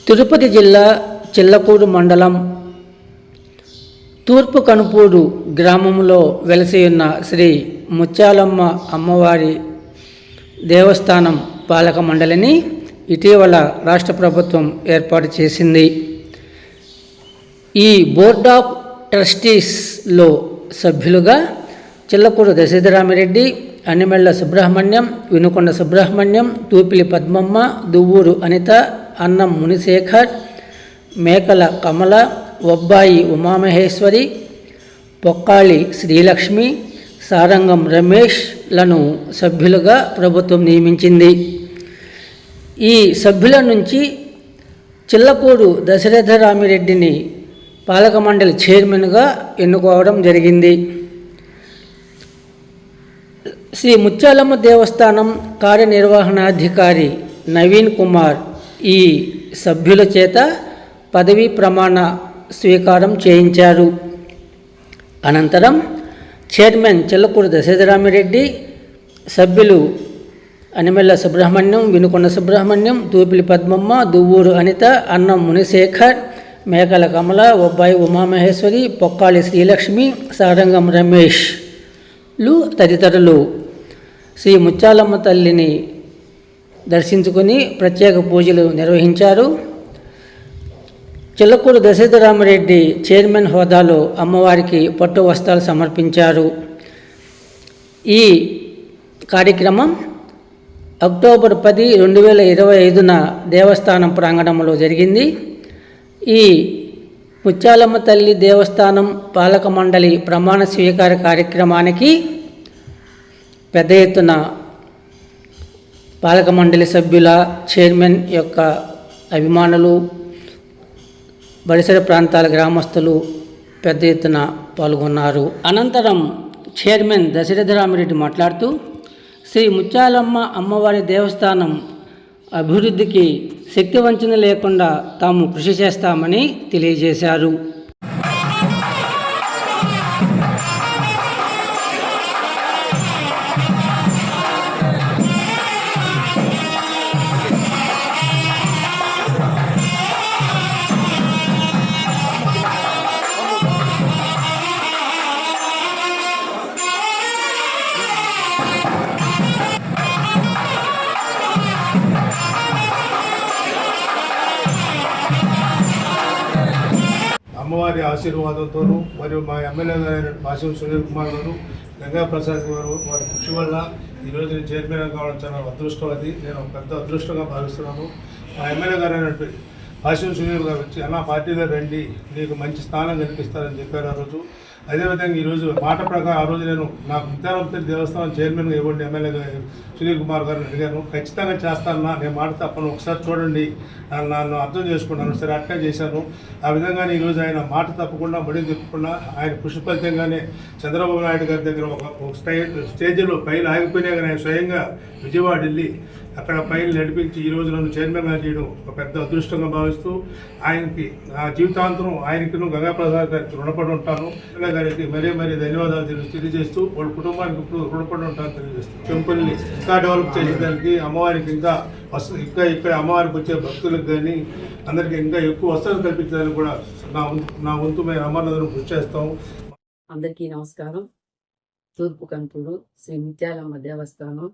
తిరుపతి జిల్లా చిల్లకూరు మండలం తూర్పు కనుపూరు గ్రామంలో వెలసియున్న శ్రీ ముత్యాలమ్మ అమ్మవారి దేవస్థానం పాలక మండలిని ఇటీవల రాష్ట్ర ప్రభుత్వం ఏర్పాటు చేసింది. ఈ బోర్డ్ ఆఫ్ ట్రస్టీస్లో సభ్యులుగా చిల్లకూరు దశరథరామిరెడ్డి, అనిమెళ్ల సుబ్రహ్మణ్యం, వినుకొండ సుబ్రహ్మణ్యం, తూపిలి పద్మమ్మ, దువ్వూరు అనిత, అన్నం మునిశేఖర్, మేకల కమల, ఒబ్బాయి ఉమామహేశ్వరి, పొక్కాళి శ్రీలక్ష్మి, సారంగం రమేష్లను సభ్యులుగా ప్రభుత్వం నియమించింది. ఈ సభ్యుల నుంచి చిల్లకూరు దశరథరామిరెడ్డిని పాలక మండలి చైర్మన్గా ఎన్నుకోవడం జరిగింది. శ్రీ ముత్యాలమ్మ దేవస్థానం కార్యనిర్వహణాధికారి నవీన్ కుమార్ ఈ సభ్యుల చేత పదవీ ప్రమాణ స్వీకారం చేయించారు. అనంతరం చైర్మన్ చిల్లకూరు దశరథరామిరెడ్డి, సభ్యులు అనిమెళ్ల సుబ్రహ్మణ్యం, వినుకొండ సుబ్రహ్మణ్యం, తూపిలి పద్మమ్మ, దువ్వూరు అనిత, అన్నం మునిశేఖర్, మేకల కమల, ఒబ్బాయి ఉమామహేశ్వరి, పొక్కాళి శ్రీలక్ష్మి, సారంగం రమేష్లు తదితరులు శ్రీ ముత్యాలమ్మ తల్లిని దర్శించుకొని ప్రత్యేక పూజలు నిర్వహించారు. చిల్లకూరు దశరథరామిరెడ్డి చైర్మన్ హోదాలో అమ్మవారికి పట్టు వస్త్రాలు సమర్పించారు. ఈ కార్యక్రమం అక్టోబర్ 10, 2025న దేవస్థానం ప్రాంగణంలో జరిగింది. ఈ ముత్యాలమ్మ తల్లి దేవస్థానం పాలక మండలి ప్రమాణ స్వీకార కార్యక్రమానికి పెద్ద ఎత్తున పాలక మండలి సభ్యుల, చైర్మన్ యొక్క అభిమానులు, పరిసర ప్రాంతాల గ్రామస్తులు పెద్ద ఎత్తున పాల్గొన్నారు. అనంతరం చైర్మన్ దశరథరామిరెడ్డి మాట్లాడుతూ శ్రీ ముత్యాలమ్మ అమ్మవారి దేవస్థానం అభివృద్ధికి శక్తి వంచన లేకుండా తాము కృషి చేస్తామని తెలియజేశారు. అమ్మవారి ఆశీర్వాదంతోనూ మరియు మా ఎమ్మెల్యే గారు భాషం సునీల్ కుమార్ గారు, గంగా ప్రసాద్ గారు వారి కృషి వల్ల ఈరోజు నేను చైర్మన్ కావడం చాలా అదృష్టం. అది నేను పెద్ద అదృష్టంగా భావిస్తున్నాను. మా ఎమ్మెల్యే గారు అయినటువంటి భాషం సునీల్ గారు వచ్చి అన్న పార్టీలో రండి, నీకు మంచి స్థానం కల్పిస్తారని చెప్పారు ఆ రోజు. అదేవిధంగా ఈరోజు మాట ప్రకారం ఆ రోజు నేను నాకు ముత్యాలమ్మ దేవస్థానం చైర్మన్గా ఇవ్వండి ఎమ్మెల్యే గారు సునీల్ కుమార్ గారిని అడిగాను. ఖచ్చితంగా చేస్తానన్నా, నేను మాట తప్పను, ఒకసారి చూడండి, నన్ను అర్థం చేసుకున్నాను. సరే అట్లా చేశాను. ఆ విధంగానే ఈరోజు ఆయన మాట తప్పకుండా బడి తిప్పకుండా ఆయన కృషి ఫలితంగానే చంద్రబాబు నాయుడు గారి దగ్గర ఒక స్టేజ్లో పైలు ఆగిపోయినా కానీ ఆయన స్వయంగా విజయవాడ వెళ్ళి అక్కడ పైలు నడిపించి ఈరోజు నన్ను చైర్మన్గా చేయడం ఒక పెద్ద అదృష్టంగా భావిస్తూ ఆయనకి నా జీవితాంతరం ఆయనకి గంగా ప్రసాద్ గారికి రుణపడి ఉంటాను. గంగా గారికి మరీ ధన్యవాదాలు తెలియజేస్తూ వాళ్ళ కుటుంబానికి ఇప్పుడు రుణపడి ఉంటాను తెలియజేస్తూ టెంపుల్ని ఇంకా డెవలప్ చేసేదానికి అమ్మవారికి ఇంకా ఇక్కడ అమ్మవారికి వచ్చే భక్తులకు కానీ అందరికీ ఇంకా ఎక్కువ వసతులు కల్పించడానికి కూడా నా వంతు మేము అమర్నాథను కృషి చేస్తాం. అందరికీ నమస్కారం. తూర్పు కనుపూరు శ్రీ ముత్యాలమ్మ దేవస్థానం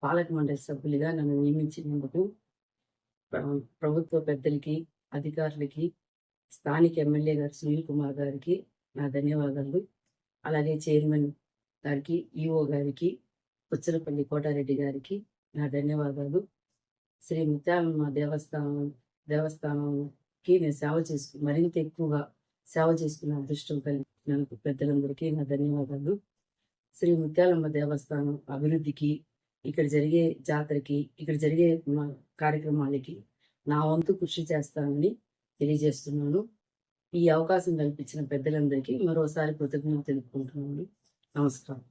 పాలక మండలి సభ్యులుగా నన్ను నియమించినందుకు ప్రభుత్వ పెద్దలకి, అధికారులకి, స్థానిక ఎమ్మెల్యే గారు సునీల్ కుమార్ గారికి నా ధన్యవాదాలు. అలాగే చైర్మన్ గారికి, ఈఓ గారికి, పుచ్చలపల్లి కోటారెడ్డి గారికి నా ధన్యవాదాలు. శ్రీ ముత్యాలమ్మ దేవస్థానంకి నేను మరింత ఎక్కువగా సేవ చేసుకున్న అదృష్టం కలిగినందుకు పెద్దలందరికీ నా ధన్యవాదాలు. శ్రీ ముత్యాలమ్మ దేవస్థానం అభివృద్ధికి, ఇక్కడ జరిగే జాతరకి, ఇక్కడ జరిగే కార్యక్రమాలకి నా వంతు కృషి చేస్తానని తెలియజేస్తున్నాను. ఈ అవకాశం కల్పించిన పెద్దలందరికీ మరోసారి కృతజ్ఞతలు తెలుపుకుంటున్నాను. నమస్కారం.